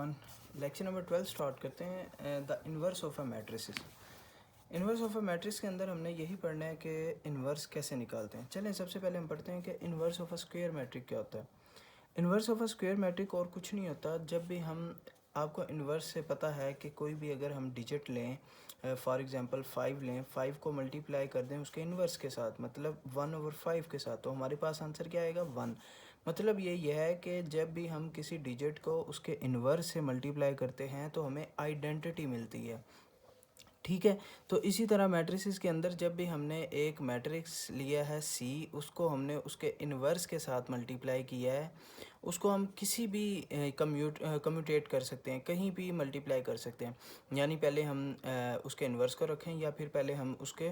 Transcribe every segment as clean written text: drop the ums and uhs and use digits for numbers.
Everyone, lecture number 12 start करते हैं। The inverse of a matrices. Inverse of a matrix के अंदर हमने यही पढ़ना है कि इन्वर्स कैसे निकालते हैं। चलें सबसे पहले हम पढ़ते हैं कि inverse of a square matrix क्या होता है। Inverse of a square matrix और कुछ नहीं होता। जब भी हम आपको इन्वर्स से पता है कि कोई भी अगर हम डिजिट लें, फॉर एग्जांपल 5 लें, 5 को मल्टीप्लाई कर दें उसके इन्वर्स के साथ, मतलब 1/5 के साथ, तो हमारे पास आंसर क्या आएगा 1। मतलब ये है कि जब भी हम किसी डिजिट को उसके इन्वर्स से मल्टीप्लाई करते हैं तो हमें आइडेंटिटी मिलती है। ठीक है, तो इसी तरह मैट्रिसेस के अंदर जब भी हमने एक मैट्रिक्स लिया है सी, उसको हमने उसके इन्वर्स के साथ मल्टीप्लाई किया है, उसको हम किसी भी कम्यूटेट कर सकते हैं, कहीं भी मल्टीप्लाई कर सकते हैं। यानी पहले हम उसके इन्वर्स को रखें या फिर पहले हम उसके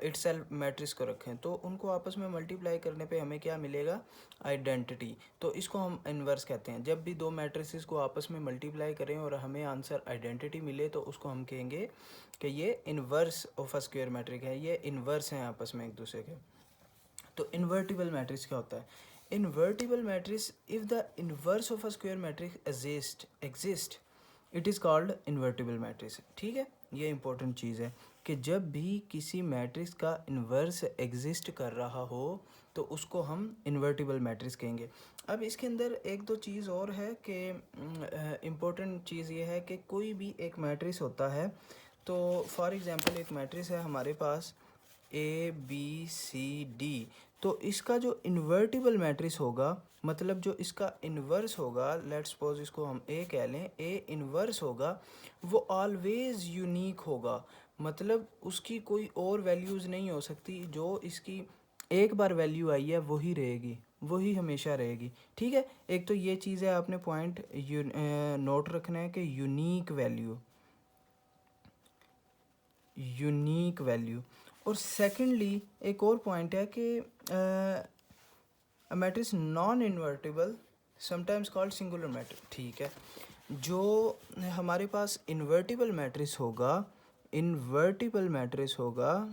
इटसेल्फ मैट्रिक्स को रखें, तो उनको आपस में मल्टीप्लाई करने पे हमें क्या मिलेगा, आइडेंटिटी। तो इसको हम इन्वर्स कहते हैं। जब भी दो मैट्रिसेस को आपस में मल्टीप्लाई करें और हमें आंसर आइडेंटिटी मिले तो उसको हम कहेंगे कि ये inverse of a square matrix है, ये इन्वर्स हैं आपस में एक दूसरे के। तो इन्वर्टिबल मैट्रिक्स क्या होता है? Invertible matrix, if the inverse of a square matrix exist it is called invertible matrix. ठीक है, ये इंपॉर्टेंट चीज़ है कि जब भी किसी मैट्रिक्स का इन्वर्स एग्जिस्ट कर रहा हो तो उसको हम इन्वर्टिबल मैट्रिक्स कहेंगे। अब इसके अंदर एक दो चीज़ और है कि इम्पोर्टेंट चीज़ ये है कि कोई भी एक मैट्रिक्स होता है, तो फॉर एग्ज़ाम्पल एक मैट्रिक्स है हमारे पास ABCD, तो इसका जो इन्वर्टिबल मैट्रिक्स होगा, मतलब जो इसका इन्वर्स होगा, लेट्स सपोज इसको हम A कह लें, A इन्वर्स होगा, वो ऑलवेज़ यूनिक होगा। मतलब उसकी कोई और वैल्यूज़ नहीं हो सकती, जो इसकी एक बार वैल्यू आई है वही रहेगी, वही हमेशा रहेगी। ठीक है, एक तो ये चीज़ है, आपने पॉइंट नोट रखना है कि यूनिक वैल्यू। और सेकेंडली एक और पॉइंट है कि matrix non invertible sometimes called singular matrix. ठीक है, जो हमारे पास इन्वर्टिबल मैट्रिक्स होगा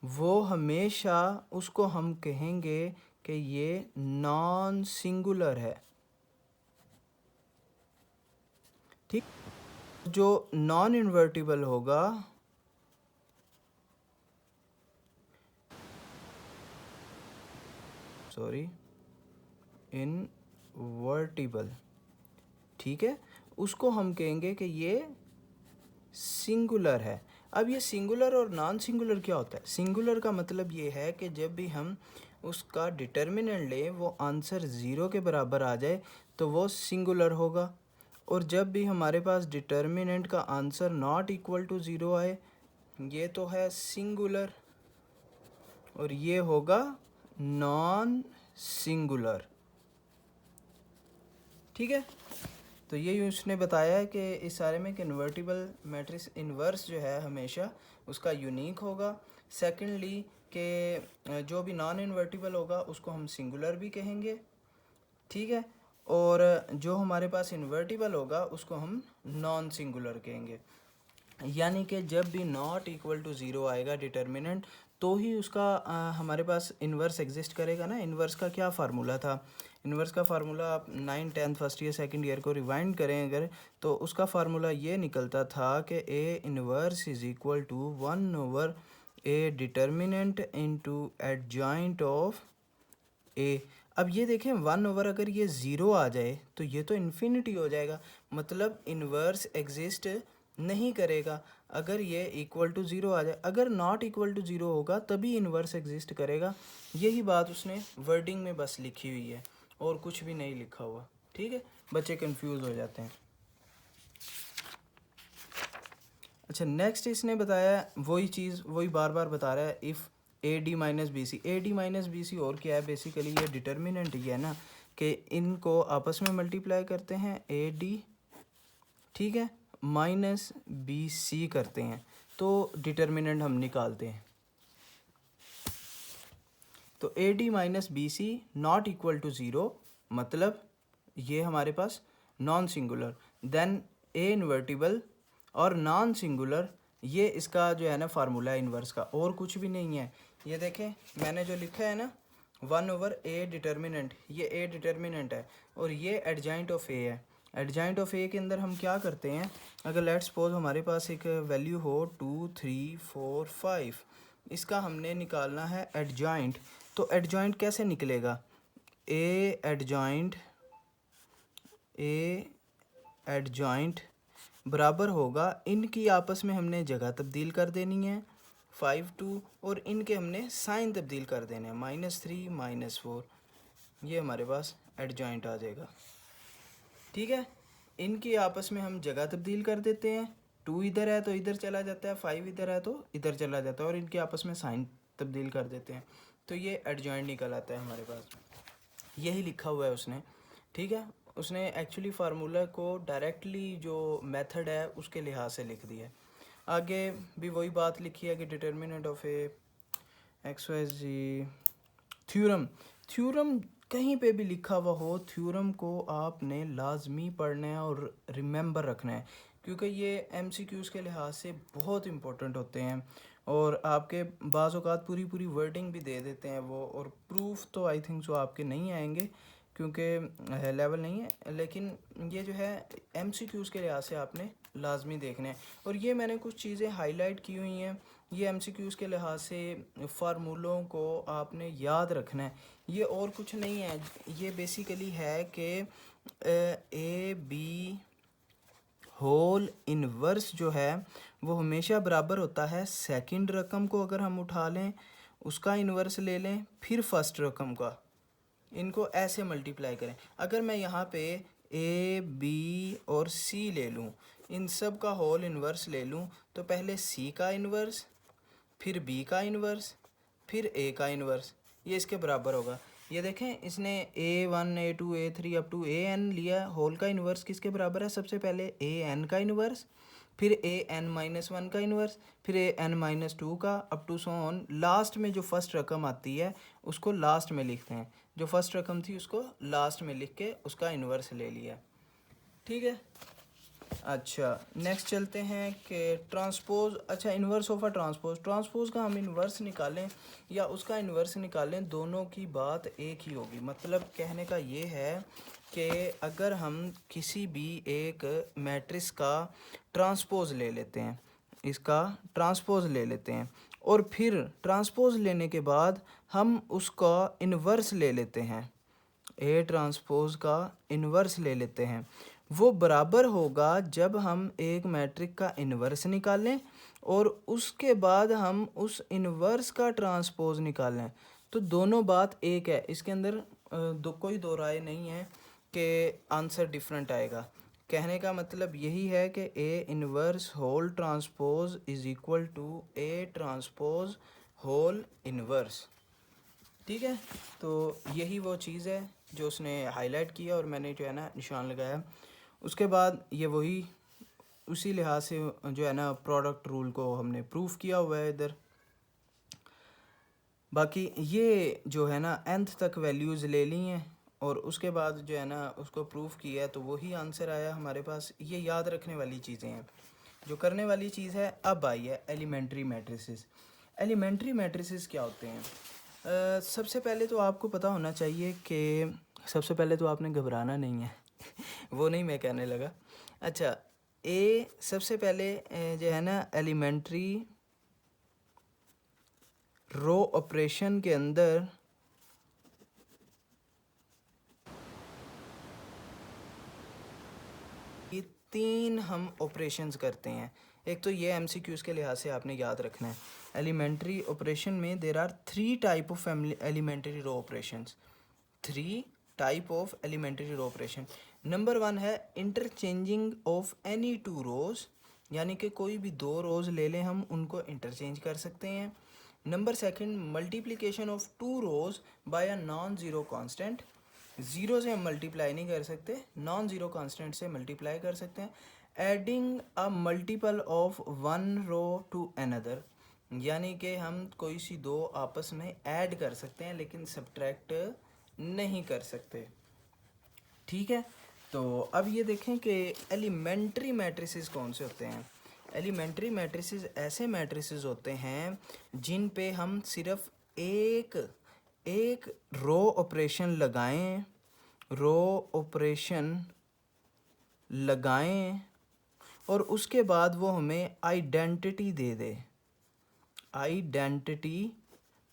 वो हमेशा उसको हम कहेंगे कि ये नॉन सिंगुलर है। ठीक, जो नॉन इन्वर्टिबल होगा इनवर्टिबल, ठीक है, उसको हम कहेंगे कि ये सिंगुलर है। अब ये सिंगुलर और नॉन सिंगुलर क्या होता है? सिंगुलर का मतलब ये है कि जब भी हम उसका डिटर्मिनेंट लें वो आंसर ज़ीरो के बराबर आ जाए तो वो सिंगुलर होगा, और जब भी हमारे पास डिटर्मिनेंट का answer not equal to zero आए, ये तो है सिंगुलर और ये होगा नॉन सिंगुलर। ठीक है, तो ये उसने बताया है कि इस सारे में कन्वर्टिबल मैट्रिक्स इन्वर्स जो है हमेशा उसका यूनिक होगा। सेकेंडली कि जो भी नॉन इन्वर्टिबल होगा उसको हम सिंगुलर भी कहेंगे। ठीक है, और जो हमारे पास इन्वर्टिबल होगा उसको हम नॉन सिंगुलर कहेंगे। यानी कि जब भी नॉट इक्वल टू ज़ीरो आएगा डिटर्मिनेंट, तो ही उसका हमारे पास इन्वर्स एग्जिस्ट करेगा ना। इन्वर्स का क्या फार्मूला था? इन्वर्स का फार्मूला आप 9, 10 फर्स्ट ईयर सेकंड ईयर को रिवाइंड करें अगर, तो उसका फार्मूला ये निकलता था कि A inverse is equal to 1/A determinant into adjoint of A। अब ये देखें 1/, अगर ये ज़ीरो आ जाए तो ये तो इन्फिनिटी हो जाएगा, मतलब इन्वर्स एग्जिस्ट नहीं करेगा अगर ये इक्वल टू ज़ीरो आ जाए। अगर नॉट इक्वल टू ज़ीरो होगा तभी इन्वर्स एग्जिस्ट करेगा। यही बात उसने वर्डिंग में बस लिखी हुई है और कुछ भी नहीं लिखा हुआ। ठीक है, बच्चे कंफ्यूज हो जाते हैं। अच्छा, नेक्स्ट इसने बताया वही चीज़, वही बार बार बता रहा है, if AD minus BC। AD minus BC और क्या है? बेसिकली ये डिटर्मिनेंट ही है ना, कि इनको आपस में मल्टीप्लाई करते हैं AD, ठीक है, माइनस BC करते हैं तो डिटर्मिनेंट हम निकालते हैं। तो AD minus BC not equal to zero, मतलब ये हमारे पास non singular. Then A invertible और नॉन सिंगुलर, ये इसका जो है ना फार्मूला है इन्वर्स का, और कुछ भी नहीं है। ये देखें मैंने जो लिखा है ना 1/a डिटर्मिनेंट, ये a डिटर्मिनेंट है और ये एडजॉइंट ऑफ a है। एडजॉइंट ऑफ a के अंदर हम क्या करते हैं, अगर लेट्स सपोज हमारे पास एक वैल्यू हो 2 3 4 5, इसका हमने निकालना है एडजॉइंट। तो एडजॉइंट कैसे निकलेगा, a एडजॉइंट बराबर होगा, इनकी आपस में हमने जगह तब्दील कर देनी है 5 2, और इनके हमने साइन तब्दील कर देने हैं -3 -4, ये हमारे पास एडजॉइंट आ जाएगा। ठीक है, इनकी आपस में हम जगह तब्दील कर देते हैं, 2 इधर है तो इधर चला जाता है, 5 इधर है तो इधर चला जाता है, और इनके आपस में साइन तब्दील कर देते हैं, तो ये एडजॉइंट निकल आता है हमारे पास। यही लिखा हुआ है उसने। ठीक है, उसने एक्चुअली फार्मूला को डायरेक्टली जो मेथड है उसके लिहाज से लिख दिया है। आगे भी वही बात लिखी है कि determinant of A X Y G theorem कहीं पे भी लिखा हुआ हो, थ्योरम को आपने लाजमी पढ़ना है और रिमेंबर रखना है, क्योंकि ये एमसीक्यूज़ के लिहाज से बहुत इंपॉर्टेंट होते हैं, और आपके बाज़ औक़ात पूरी पूरी वर्डिंग भी दे देते हैं वो, और प्रूफ तो आई थिंक जो आपके नहीं आएंगे क्योंकि लेवल नहीं है, लेकिन ये जो है एमसीक्यूज़ के लिहाज से आपने लाजमी देखने हैं। और ये मैंने कुछ चीज़ें हाईलाइट की हुई हैं, ये एमसीक्यूज़ के लिहाज से फार्मूलों को आपने याद रखना है, ये और कुछ नहीं है। ये बेसिकली है कि ए बी होल इनवर्स जो है वो हमेशा बराबर होता है सेकंड रकम को अगर हम उठा लें उसका इन्वर्स ले लें, फिर फर्स्ट रकम का, इनको ऐसे मल्टीप्लाई करें। अगर मैं यहाँ पे ए बी और सी ले लूँ, इन सब का होल इन्वर्स ले लूँ, तो पहले सी का इन्वर्स, फिर बी का इन्वर्स, फिर ए का इन्वर्स, ये इसके बराबर होगा। ये देखें, इसने A1 A2 A3 up to AN लिया, होल का इन्वर्स किसके बराबर है, सबसे पहले AN का इन्वर्स, फिर AN-1 का इन्वर्स, फिर AN-2 का, up to so on. Last में जो फर्स्ट रकम आती है उसको लास्ट में लिखते हैं, जो फर्स्ट रकम थी उसको लास्ट में लिख के उसका इन्वर्स ले लिया। ठीक है, अच्छा नेक्स्ट चलते हैं कि ट्रांसपोज। अच्छा, इन्वर्स ऑफ अ ट्रांसपोज का हम इन्वर्स निकालें या उसका इन्वर्स निकालें, दोनों की बात एक ही होगी। मतलब कहने का ये है कि अगर हम किसी भी एक मैट्रिक्स का ट्रांसपोज ले लेते हैं, इसका ट्रांसपोज ले लेते हैं, और फिर ट्रांसपोज लेने के बाद हम उसका इन्वर्स ले लेते हैं, ए ट्रांसपोज का इन्वर्स ले लेते हैं, वो बराबर होगा जब हम एक मैट्रिक का इन्वर्स निकालें और उसके बाद हम उस इन्वर्स का ट्रांसपोज निकालें। तो दोनों बात एक है, इसके अंदर कोई दो राय नहीं है कि आंसर डिफरेंट आएगा। कहने का मतलब यही है कि A inverse whole transpose is equal to A transpose whole inverse. ठीक है, तो यही वो चीज़ है जो उसने हाईलाइट किया और मैंने जो है ना निशान लगाया। उसके बाद ये वही उसी लिहाज से जो है ना प्रोडक्ट रूल को हमने प्रूफ किया हुआ है इधर। बाकी ये जो है ना nth तक वैल्यूज़ ले ली हैं और उसके बाद जो है ना उसको प्रूफ किया है, तो वही आंसर आया हमारे पास। ये याद रखने वाली चीज़ें हैं। जो करने वाली चीज़ है अब आई है एलिमेंट्री मैट्रिसेस। एलिमेंट्री मैट्रिसेस क्या होते हैं? सबसे पहले तो आपको पता होना चाहिए कि सबसे पहले तो आपने घबराना नहीं है वो नहीं मैं कहने लगा। अच्छा, ए सबसे पहले जो है ना एलिमेंट्री रो ऑपरेशन के अंदर ये 3 हम ऑपरेशंस करते हैं। एक तो ये एमसीक्यूज़ के लिहाज से आपने याद रखना है, एलिमेंट्री ऑपरेशन में there are 3 type of elementary row operations. 3 type of elementary row operation. Number 1 है इंटरचेंजिंग ऑफ एनी 2 रोज, यानी कि कोई भी 2 रोज ले लें हम उनको इंटरचेंज कर सकते हैं। Number 2 multiplication of 2 rows by a non zero constant. Zero से हम मल्टीप्लाई नहीं कर सकते, नॉन ज़ीरो कांस्टेंट से मल्टीप्लाई कर सकते हैं। Adding a multiple of 1 row to another, यानी कि हम कोई सी 2 आपस में ऐड कर सकते हैं लेकिन सब्ट्रैक्ट नहीं कर सकते। ठीक है, तो अब ये देखें कि एलिमेंट्री मैट्रिसेस कौन से होते हैं। एलिमेंट्री मैट्रिसेस ऐसे मैट्रिसेस होते हैं जिन पे हम सिर्फ एक एक रो ऑपरेशन लगाएं और उसके बाद वो हमें identity they they, identity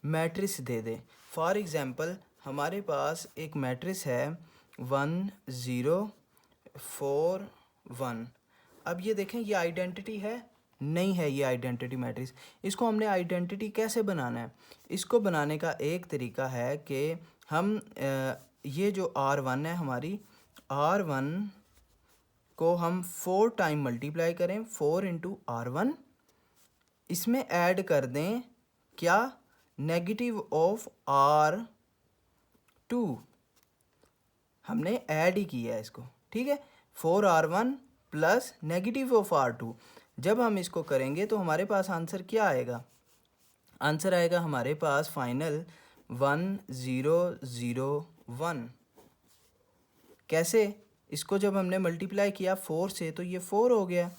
matrix they they. For example हमारे पास एक मैट्रिक्स है 1 0 4 1। अब ये देखें, ये आइडेंटिटी है? नहीं है ये आइडेंटिटी मैट्रिक्स। इसको हमने आइडेंटिटी कैसे बनाना है? इसको बनाने का एक तरीका है कि हम ये जो R1 है हमारी, R1 को हम 4 टाइम मल्टीप्लाई करें, 4 इंटू R1, इसमें ऐड कर दें क्या, नेगेटिव ऑफ R2। हमने ऐड ही किया है इसको, ठीक है। 4R1 plus negative of R2, जब हम इसको करेंगे तो हमारे पास आंसर क्या आएगा? आंसर आएगा हमारे पास फाइनल 1 0 0 1। कैसे? इसको जब हमने मल्टीप्लाई किया 4 से तो ये 4 हो गया,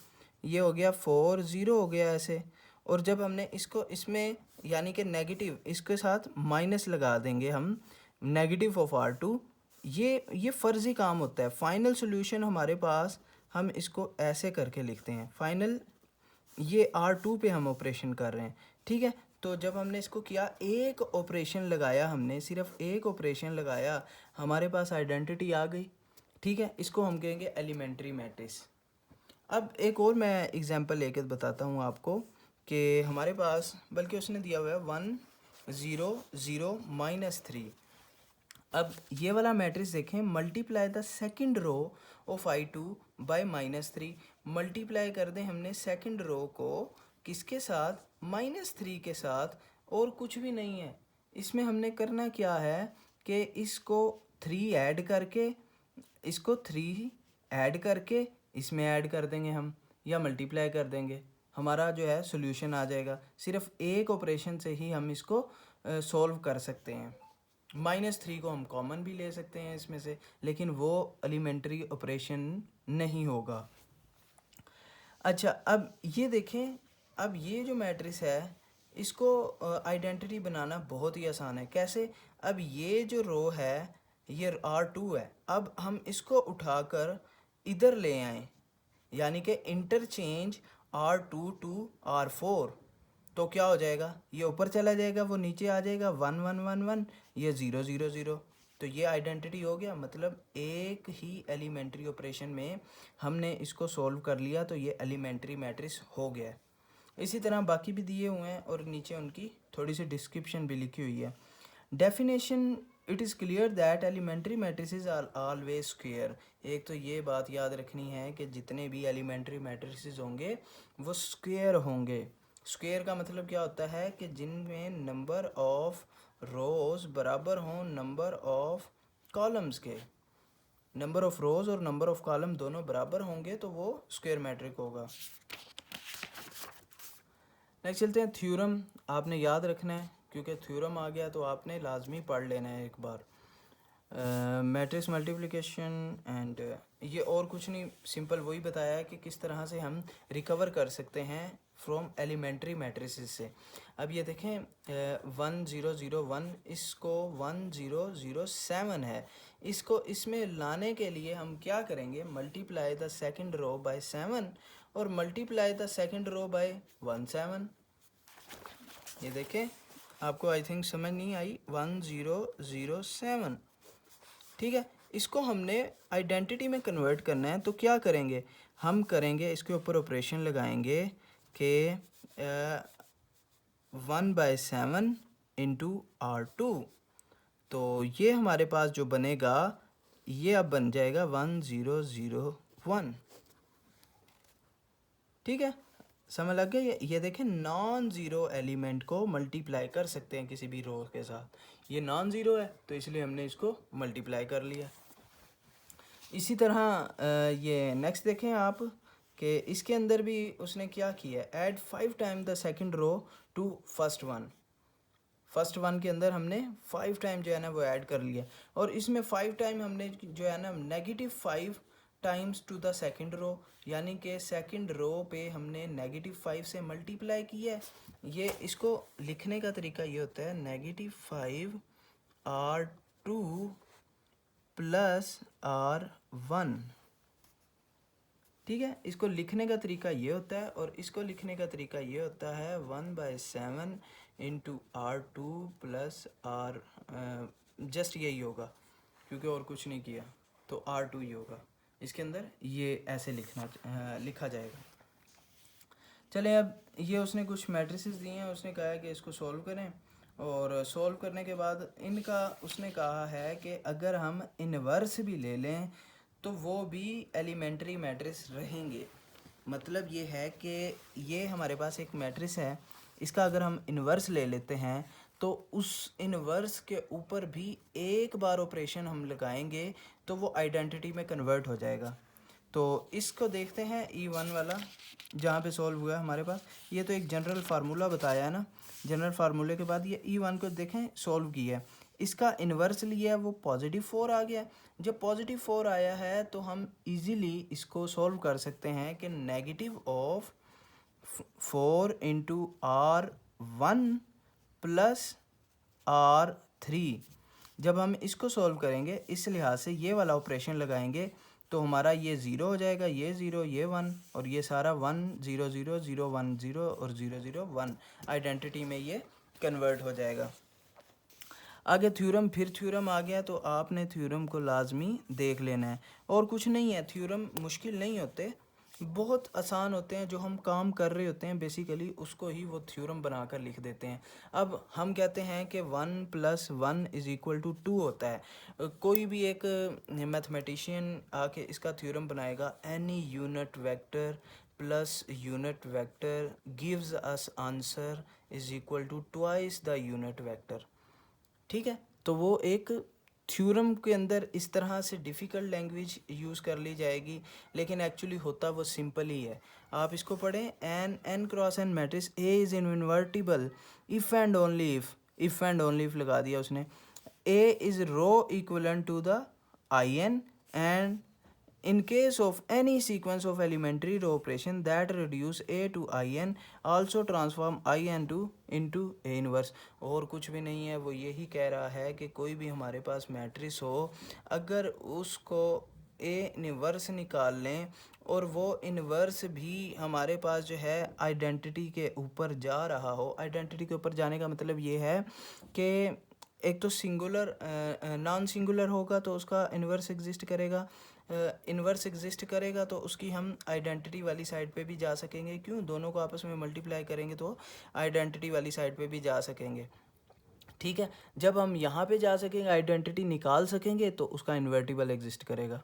ये हो गया 4 0 हो गया ऐसे। और जब हमने इसको इसमें यानी कि नेगेटिव, इसके साथ माइनस लगा देंगे हम, नेगेटिव ऑफ R2। ये फ़र्ज़ी काम होता है। फाइनल सोल्यूशन हमारे पास, हम इसको ऐसे करके लिखते हैं फाइनल, ये R2 पे हम ऑपरेशन कर रहे हैं, ठीक है। तो जब हमने इसको किया, एक ऑपरेशन लगाया हमने, सिर्फ एक ऑपरेशन लगाया, हमारे पास आइडेंटिटी आ गई, ठीक है। इसको हम कहेंगे एलिमेंट्री मैट्रिक्स। अब एक और मैं एग्जांपल लेकर बताता हूँ आपको कि हमारे पास, बल्कि उसने दिया हुआ है 1 0 0 -3। अब ये वाला मैट्रिक्स देखें, multiply the second row of I2 by -3। Multiply कर दें हमने सेकंड रो को किसके साथ? -3 के साथ, और कुछ भी नहीं है। इसमें हमने करना क्या है कि इसको 3 ऐड करके, इसको 3 ऐड करके इसमें ऐड कर देंगे हम, या मल्टीप्लाई कर देंगे, हमारा जो है सॉल्यूशन आ जाएगा। सिर्फ एक ऑपरेशन से ही हम इसको सॉल्व कर सकते हैं। -3 को हम कॉमन भी ले सकते हैं इसमें से, लेकिन वो एलिमेंट्री ऑपरेशन नहीं होगा। अच्छा, अब ये देखें, अब ये जो मैट्रिक्स है इसको आइडेंटिटी बनाना बहुत ही आसान है। कैसे? अब ये जो रो है ये R2 है, अब हम इसको उठाकर इधर ले आएं, यानी कि इंटरचेंज R2 टू R4, तो क्या हो जाएगा? ये ऊपर चला जाएगा, वो नीचे आ जाएगा, 1 1 1 1, ये 0 0 0। तो ये आइडेंटिटी हो गया। मतलब एक ही एलिमेंट्री ऑपरेशन में हमने इसको सॉल्व कर लिया, तो ये एलिमेंट्री मैट्रिक्स हो गया। इसी तरह बाकी भी दिए हुए हैं और नीचे उनकी थोड़ी सी डिस्क्रिप्शन भी लिखी हुई है। Definition, it is clear that elementary matrices are always square. एक तो ये बात याद रखनी है कि जितने भी एलिमेंट्री मैट्रिसेस होंगे वो स्क्वायर होंगे। स्क्वायर का मतलब क्या होता है कि जिनमें नंबर ऑफ रोज बराबर हों नंबर ऑफ कॉलम्स के। नंबर ऑफ रोज और नंबर ऑफ कॉलम दोनों बराबर होंगे तो वो स्क्वायर मैट्रिक होगा। नेक्स्ट चलते हैं, थ्योरम आपने याद रखना है, क्योंकि थ्योरम आ गया तो आपने लाजमी पढ़ लेना है एक बार। मैट्रिक्स मल्टीप्लिकेशन एंड ये और कुछ नहीं, सिंपल वही बताया है कि किस तरह से हम रिकवर कर सकते हैं फ्रॉम एलिमेंट्री मैट्रिसेस से। अब ये देखें 1 0 0 1, इसको 1 0 0 7 है, इसको इसमें लाने के लिए हम क्या करेंगे? Multiply the second row by 7 और multiply the second row by 1 7। ये देखें, आपको आई थिंक समझ नहीं आई, 1 0 0 7, ठीक है। इसको हमने आइडेंटिटी में कन्वर्ट करना है, तो क्या करेंगे? हम करेंगे इसके ऊपर ऑपरेशन लगाएंगे कि 1/7 इंटू R2, तो ये हमारे पास जो बनेगा ये अब बन जाएगा 1 0 0 1, ठीक है। समझ लग गया? ये देखें, नॉन ज़ीरो एलिमेंट को मल्टीप्लाई कर सकते हैं किसी भी रो के साथ। ये नॉन ज़ीरो है तो इसलिए हमने इसको मल्टीप्लाई कर लिया। इसी तरह ये नेक्स्ट देखें आप कि इसके अंदर भी उसने क्या किया, add 5 time the second row to first one. First one के अंदर हमने 5 टाइम जो है ना वो ऐड कर लिया, और इसमें 5 टाइम हमने जो है ना -5 times to the second row, यानी कि सेकंड रो पे हमने -5 से मल्टीप्लाई किया है। ये इसको लिखने का तरीका ये होता है, -5 R2 प्लस R1। ठीक है, इसको लिखने का तरीका ये होता है और इसको लिखने का तरीका ये होता है 1/7 into R2 plus R, just यही होगा क्योंकि और कुछ नहीं किया, तो R2 ही होगा। इसके अंदर ये ऐसे लिखा जाएगा। चलें, अब ये उसने कुछ मैट्रिसेस दिए हैं, उसने कहा है कि इसको सॉल्व करें, और सॉल्व करने के बाद इनका उसने कहा है कि अगर हम इन्वर्स भी ले लें तो वो भी एलिमेंट्री मैट्रिक्स रहेंगे। मतलब ये है कि ये हमारे पास एक मैट्रिक्स है, इसका अगर हम इन्वर्स ले लेते हैं तो उस इन्वर्स के ऊपर भी एक बार ऑपरेशन हम लगाएंगे तो वो आइडेंटिटी में कन्वर्ट हो जाएगा। तो इसको देखते हैं E1 वाला जहाँ पे सॉल्व हुआ है हमारे पास। ये तो एक जनरल फार्मूला बताया है ना, जनरल फार्मूले के बाद ये E1 को देखें सॉल्व किया है, इसका इन्वर्स लिया है, वो +4 आ गया। जब +4 आया है तो हम इजीली इसको सॉल्व कर सकते हैं कि -4 इंटू R1 प्लस R3। जब हम इसको सॉल्व करेंगे इस लिहाज से ये वाला ऑपरेशन लगाएंगे तो हमारा ये 0 हो जाएगा, ये 0, ये 1 और ये सारा 1 0 0 0 1 0 और 0 0 1 आइडेंटिटी में ये कन्वर्ट हो जाएगा। आगे थ्योरम, फिर थ्योरम आ गया तो आपने थ्योरम को लाजमी देख लेना है, और कुछ नहीं है। थ्योरम मुश्किल नहीं होते, बहुत आसान होते हैं। जो हम काम कर रहे होते हैं बेसिकली उसको ही वो थ्योरम बनाकर लिख देते हैं। अब हम कहते हैं कि 1 + 1 = 2 होता है। कोई भी एक मैथमेटिशियन आके इसका थ्योरम बनाएगा, any unit vector plus unit vector gives us answer = twice the unit vector. ठीक है, तो वो एक थ्योरम के अंदर इस तरह से डिफ़िकल्ट लैंग्वेज यूज़ कर ली जाएगी, लेकिन एक्चुअली होता वो सिंपल ही है। आप इसको पढ़ें, n cross n matrix A is invertible if and only if लगा दिया उसने। A is row equivalent to the In, and in case of any sequence of elementary row operation that reduce A to In, also transform In into A inverse। और कुछ भी नहीं है, वो यही कह रहा है कि कोई भी हमारे पास मैट्रिक्स हो, अगर उसको A इन्वर्स निकाल लें और वो इन्वर्स भी हमारे पास जो है आइडेंटिटी के ऊपर जा रहा हो। आइडेंटिटी के ऊपर जाने का मतलब ये है कि एक तो सिंगुलर नॉन सिंगुलर होगा तो उसका इन्वर्स एग्जिस्ट करेगा, इन्वर्स एग्जिस्ट करेगा तो उसकी हम आइडेंटिटी वाली साइड पे भी जा सकेंगे। क्यों? दोनों को आपस में मल्टीप्लाई करेंगे तो आइडेंटिटी वाली साइड पे भी जा सकेंगे। ठीक है, जब हम यहाँ पे जा सकेंगे, आइडेंटिटी निकाल सकेंगे तो उसका इन्वर्टिबल एग्जिस्ट करेगा।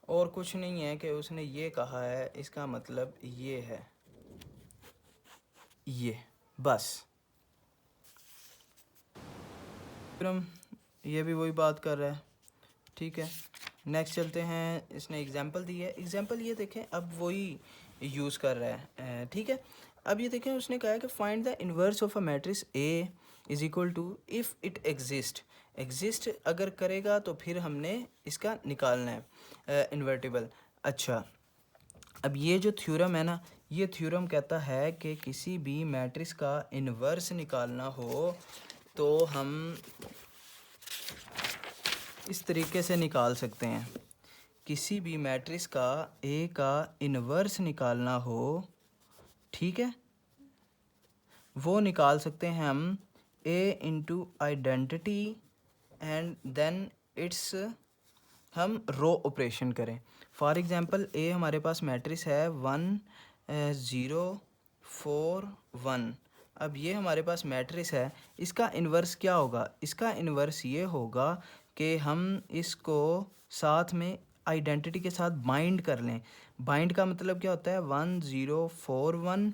और कुछ नहीं है कि उसने ये कहा है, इसका मतलब ये है, ये बस। फिर हम ये भी वही बात कर रहा है। ठीक है, नेक्स्ट चलते हैं। इसने एग्जांपल दी है, एग्जांपल ये देखें, अब वही यूज़ कर रहा है। ठीक है, अब ये देखें, उसने कहा है कि find the inverse of a matrix A = if it exist अगर करेगा तो फिर हमने इसका निकालना है इन्वर्टिबल। अच्छा, अब ये जो थ्योरम है ना, ये थ्योरम कहता है कि किसी भी मैट्रिक्स का इन्वर्स निकालना हो तो हम इस तरीके से निकाल सकते हैं। किसी भी मैट्रिक्स का A का इन्वर्स निकालना हो, ठीक है, वो निकाल सकते हैं हम A into identity and then it's, हम रो ऑपरेशन करें। फॉर एग्जांपल A हमारे पास मैट्रिक्स है 1 0 4 1। अब ये हमारे पास मैट्रिक्स है, इसका इन्वर्स क्या होगा? इसका इन्वर्स ये होगा कि हम इसको साथ में आइडेंटिटी के साथ बाइंड कर लें। बाइंड का मतलब क्या होता है? 1 0 4 1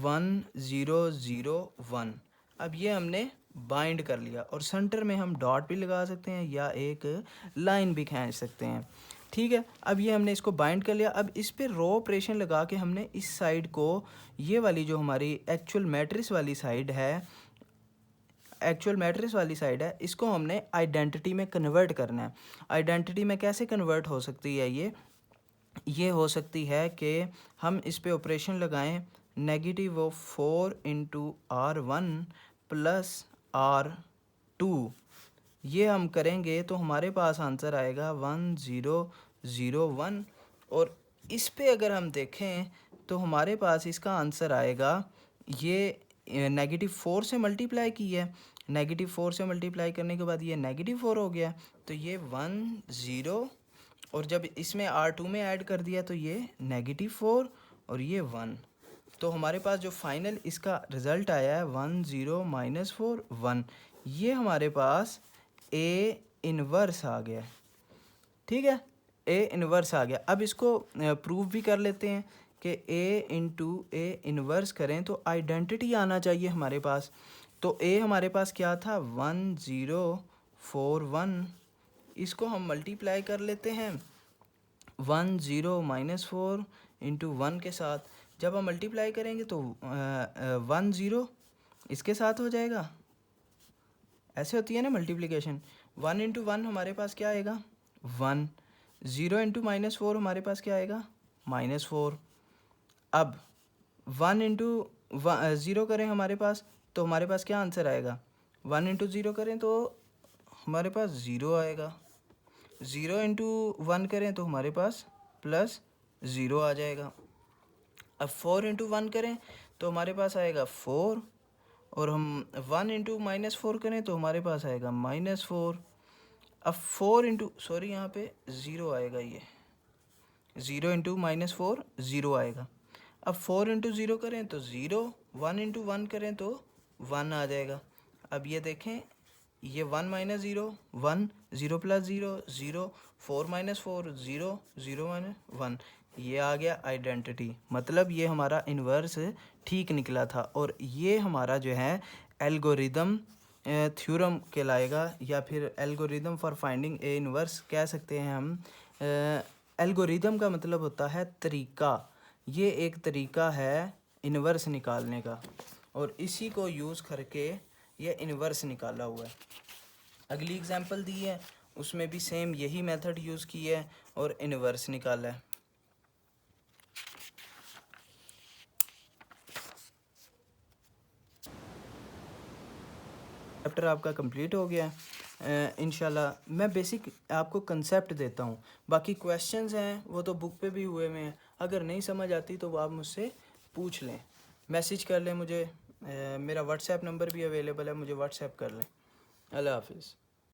1 0 0 1। अब ये हमने बाइंड कर लिया, और सेंटर में हम डॉट भी लगा सकते हैं या एक लाइन भी खींच सकते हैं। ठीक है, अब ये हमने इसको बाइंड कर लिया। अब इस पे रो ऑपरेशन लगा के हमने इस साइड को, ये वाली जो हमारी एक्चुअल मैट्रिक्स वाली साइड है, इसको हमने आइडेंटिटी में कन्वर्ट करना है। आइडेंटिटी में कैसे कन्वर्ट हो सकती है ये हो सकती है कि हम इस पे ऑपरेशन लगाएं, -4 × R1 + R2 ये हम करेंगे तो हमारे पास आंसर आएगा 1001। और इस पे अगर हम देखें तो हमारे पास इसका आंसर आएगा, ये -4 से मल्टीप्लाई की है, -4 से मल्टीप्लाई करने के बाद ये -4 हो गया, तो ये 10, और जब इसमें R2 में ऐड कर दिया तो ये -4 और ये 1। तो हमारे पास जो फाइनल इसका रिज़ल्ट आया है 10 - 4 1, ये हमारे पास ए इन्वर्स आ गया। ठीक है, ए इन्वर्स आ गया। अब इसको प्रूव भी कर लेते हैं कि ए इंटू ए इन्वर्स करें तो आइडेंटिटी आना चाहिए हमारे पास। तो ए हमारे पास क्या था 1041, इसको हम मल्टीप्लाई कर लेते हैं 10 - 4 इंटू 1 के साथ। जब हम मल्टीप्लाई करेंगे तो 10 इसके साथ हो जाएगा, ऐसे होती है ना मल्टीप्लिकेशन। 1 इंटू 1 हमारे पास क्या आएगा 1, 0 इंटू -4 हमारे पास क्या आएगा -4। अब 1 इंटू 0 करें हमारे पास तो हमारे पास क्या आंसर आएगा, 1 इंटू 0 करें तो हमारे पास 0 आएगा, 0 इंटू 1 करें तो हमारे पास +0 आ जाएगा। अब 4 इंटू 1 करें तो हमारे पास आएगा 4, और हम 1 इंटू -4 करें तो हमारे पास आएगा -4। अब 4 इंटू सॉरी यहाँ पे 0 आएगा, ये 0 इंटू -4 0 आएगा। अब 4 इंटू 0 करें तो 0, 1 इंटू 1 करें तो 1 आ जाएगा। अब ये देखें, ये 1 - 0 1, 0 + 0 0, 4 - 4 0, 0 - 1, ये आ गया आइडेंटिटी। मतलब ये हमारा इन्वर्स ठीक निकला था, और ये हमारा जो है एल्गोरिदम थ्योरम कहलाएगा, या फिर algorithm for finding A inverse कह सकते हैं हम। एल्गोरिदम का मतलब होता है तरीका, ये एक तरीका है इन्वर्स निकालने का, और इसी को यूज़ करके ये इन्वर्स निकाला हुआ है। अगली एग्जांपल दी है, उसमें भी सेम यही मेथड यूज़ की है और इन्वर्स निकाला है। चैप्टर आपका कंप्लीट हो गया। इंशाल्लाह मैं बेसिक आपको कंसेप्ट देता हूँ, बाकी क्वेश्चंस हैं वो तो बुक पे भी हुए हुए हैं, अगर नहीं समझ आती तो वो आप मुझसे पूछ लें, मैसेज कर लें मुझे। मेरा व्हाट्सएप नंबर भी अवेलेबल है, मुझे व्हाट्सएप कर लें। अल्लाह हाफिज़।